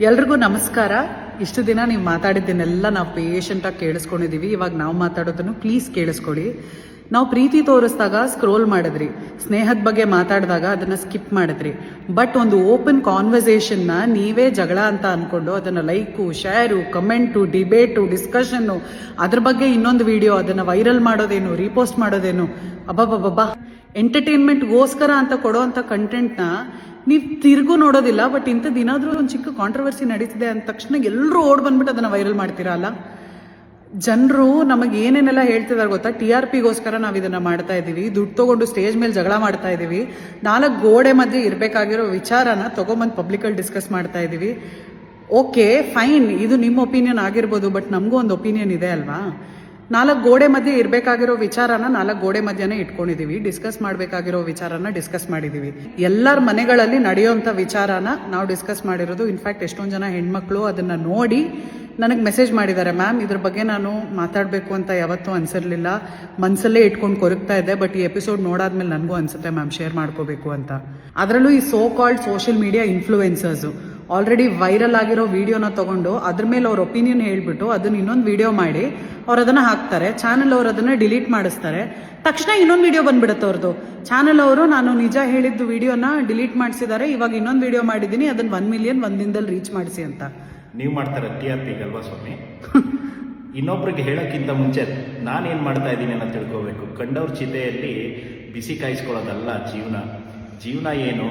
ಎಲ್ರಿಗೂ ನಮಸ್ಕಾರ. ಇಷ್ಟು ದಿನ ನೀವು ಮಾತಾಡಿದ್ದನ್ನೆಲ್ಲ ನಾವು ಪೇಷಂಟಾಗಿ ಕೇಳಿಸ್ಕೊಂಡಿದ್ದೀವಿ. ಇವಾಗ ನಾವು ಮಾತಾಡೋದನ್ನು ಪ್ಲೀಸ್ ಕೇಳಿಸ್ಕೊಡಿ. ನಾವು ಪ್ರೀತಿ ತೋರಿಸಿದಾಗ ಸ್ಕ್ರೋಲ್ ಮಾಡಿದ್ರಿ, ಸ್ನೇಹದ ಬಗ್ಗೆ ಮಾತಾಡಿದಾಗ ಅದನ್ನು ಸ್ಕಿಪ್ ಮಾಡಿದ್ರಿ. ಬಟ್ ಒಂದು ಓಪನ್ ಕಾನ್ವರ್ಸೇಷನ್ನ ನೀವೇ ಜಗಳ ಅಂತ ಅಂದ್ಕೊಂಡು ಅದನ್ನು like, share, comment, debate, discussion, ಅದ್ರ ಬಗ್ಗೆ ಇನ್ನೊಂದು ವಿಡಿಯೋ, ಅದನ್ನು ವೈರಲ್ ಮಾಡೋದೇನು, ರೀಪೋಸ್ಟ್ ಮಾಡೋದೇನು, ಅಬ್ಬಬ್ಬಬ್ಬಾ, ಎಂಟರ್ಟೈನ್ಮೆಂಟ್ಗೋಸ್ಕರ ಅಂತ ಕೊಡೋ ಅಂಥ ಕಂಟೆಂಟ್ನ ನೀವು ತಿರುಗೂ ನೋಡೋದಿಲ್ಲ. ಬಟ್ ಇಂಥದ್ದೇನಾದ್ರೂ ಒಂದು ಚಿಕ್ಕ ಕಾಂಟ್ರವರ್ಸಿ ನಡೀತಿದೆ ಅಂದ ತಕ್ಷಣ ಎಲ್ಲರೂ ಓಡ್ ಬಂದ್ಬಿಟ್ಟು ಅದನ್ನು ವೈರಲ್ ಮಾಡ್ತೀರಾ ಅಲ್ಲ. ಜನರು ನಮಗೆ ಏನೇನೆಲ್ಲ ಹೇಳ್ತಿದ್ದಾರೆ ಗೊತ್ತಾ? TRPಗೋಸ್ಕರ ನಾವು ಇದನ್ನು ಮಾಡ್ತಾ ಇದ್ದೀವಿ, ದುಡ್ಡು ತೊಗೊಂಡು ಸ್ಟೇಜ್ ಮೇಲೆ ಜಗಳ ಮಾಡ್ತಾ ಇದ್ದೀವಿ, 4 ಗೋಡೆ ಮಧ್ಯೆ ಇರಬೇಕಾಗಿರೋ ವಿಚಾರನ ತೊಗೊಂಬಂದು ಪಬ್ಲಿಕಲ್ಲಿ ಡಿಸ್ಕಸ್ ಮಾಡ್ತಾ ಇದ್ದೀವಿ. ಓಕೆ ಫೈನ್, ಇದು ನಿಮ್ಮ ಒಪಿನಿಯನ್ ಆಗಿರ್ಬೋದು, ಬಟ್ ನಮಗೂ ಒಂದು ಒಪಿನಿಯನ್ ಇದೆ ಅಲ್ವಾ? 4 ಗೋಡೆ ಮಧ್ಯೆ ಇರಬೇಕಾಗಿರೋ ವಿಚಾರನ 4 ಗೋಡೆ ಮಧ್ಯೆನೇ ಇಟ್ಕೊಂಡಿದ್ದೀವಿ, ಡಿಸ್ಕಸ್ ಮಾಡಬೇಕಾಗಿರೋ ವಿಚಾರನ ಡಿಸ್ಕಸ್ ಮಾಡಿದ್ದೀವಿ. ಎಲ್ಲರ ಮನೆಗಳಲ್ಲಿ ನಡೆಯೋಂಥ ವಿಚಾರನ ನಾವು ಡಿಸ್ಕಸ್ ಮಾಡಿರೋದು. ಇನ್ಫ್ಯಾಕ್ಟ್ ಎಷ್ಟೊಂದು ಜನ ಹೆಣ್ಮಕ್ಳು ಅದನ್ನು ನೋಡಿ ನನಗೆ ಮೆಸೇಜ್ ಮಾಡಿದ್ದಾರೆ, ಮ್ಯಾಮ್ ಇದ್ರ ಬಗ್ಗೆ ನಾನು ಮಾತಾಡಬೇಕು ಅಂತ ಯಾವತ್ತೂ ಅನಿಸಿರಲಿಲ್ಲ, ಮನಸ್ಸಲ್ಲೇ ಇಟ್ಕೊಂಡು ಕೊರಗ್ತಾ ಇದ್ದೆ, ಬಟ್ ಈ ಎಪಿಸೋಡ್ ನೋಡಾದ್ಮೇಲೆ ನನಗೂ ಅನಿಸುತ್ತೆ ಮ್ಯಾಮ್ ಶೇರ್ ಮಾಡ್ಕೋಬೇಕು ಅಂತ. ಅದರಲ್ಲೂ ಈ so called social media influencers already viral ಆಗಿರೋ ವಿಡಿಯೋನ ತೊಗೊಂಡು ಅದ್ರ ಮೇಲೆ ಅವ್ರ ಒಪಿನಿಯನ್ ಹೇಳ್ಬಿಟ್ಟು ಅದನ್ನ ಇನ್ನೊಂದು ವಿಡಿಯೋ ಮಾಡಿ ಅವ್ರು ಅದನ್ನು ಹಾಕ್ತಾರೆ. ಚಾನಲ್ ಅವರು ಅದನ್ನು ಡಿಲೀಟ್ ಮಾಡಿಸ್ತಾರೆ. ತಕ್ಷಣ ಇನ್ನೊಂದು ವಿಡಿಯೋ ಬಂದ್ಬಿಡುತ್ತೆ ಅವ್ರದ್ದು. ಚಾನಲ್ ಅವರು ನಾನು ನಿಜ ಹೇಳಿದ್ದು ವಿಡಿಯೋನ ಡಿಲೀಟ್ ಮಾಡಿಸಿದ್ದಾರೆ, ಇವಾಗ ಇನ್ನೊಂದು ವಿಡಿಯೋ ಮಾಡಿದ್ದೀನಿ, ಅದನ್ನು 1 ಮಿಲಿಯನ್ ಒಂದು ದಿನದಲ್ಲಿ ರೀಚ್ ಮಾಡಿಸಿ ಅಂತ. ನೀವು ಮಾಡ್ತಾರೆ TRPಗೆ ಅಲ್ವಾ ಸ್ವಾಮಿ? ಇನ್ನೊಬ್ರಿಗೆ ಹೇಳೋಕ್ಕಿಂತ ಮುಂಚೆ ನಾನೇನು ಮಾಡ್ತಾ ಇದ್ದೀನಿ ಅಂತ ತಿಳ್ಕೋಬೇಕು. ಕಂಡವ್ರ ಚಿತೆಯಲ್ಲಿ ಬಿಸಿ ಕಾಯಿಸ್ಕೊಳ್ಳೋದಲ್ಲ ಜೀವನ. ಜೀವನ ಏನು,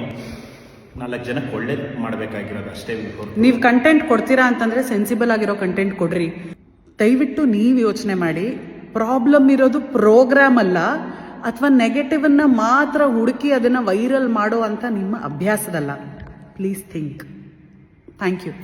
4 ಜನಕ್ಕೆ ಒಳ್ಳೇದು ಮಾಡಬೇಕಾಗಿರೋದು ಅಷ್ಟೇ. ನೀವು ಕಂಟೆಂಟ್ ಕೊಡ್ತೀರಾ ಅಂತಂದರೆ ಸೆನ್ಸಿಬಲ್ ಆಗಿರೋ ಕಂಟೆಂಟ್ ಕೊಡ್ರಿ. ದಯವಿಟ್ಟು ನೀವು ಯೋಚನೆ ಮಾಡಿ, ಪ್ರಾಬ್ಲಮ್ ಇರೋದು ಪ್ರೋಗ್ರಾಮ್ ಅಲ್ಲ, ಅಥವಾ ನೆಗೆಟಿವನ್ನ ಮಾತ್ರ ಹುಡುಕಿ ಅದನ್ನು ವೈರಲ್ ಮಾಡೋ ಅಂತ ನಿಮ್ಮ ಅಭ್ಯಾಸದಲ್ಲ. Please think. Thank you.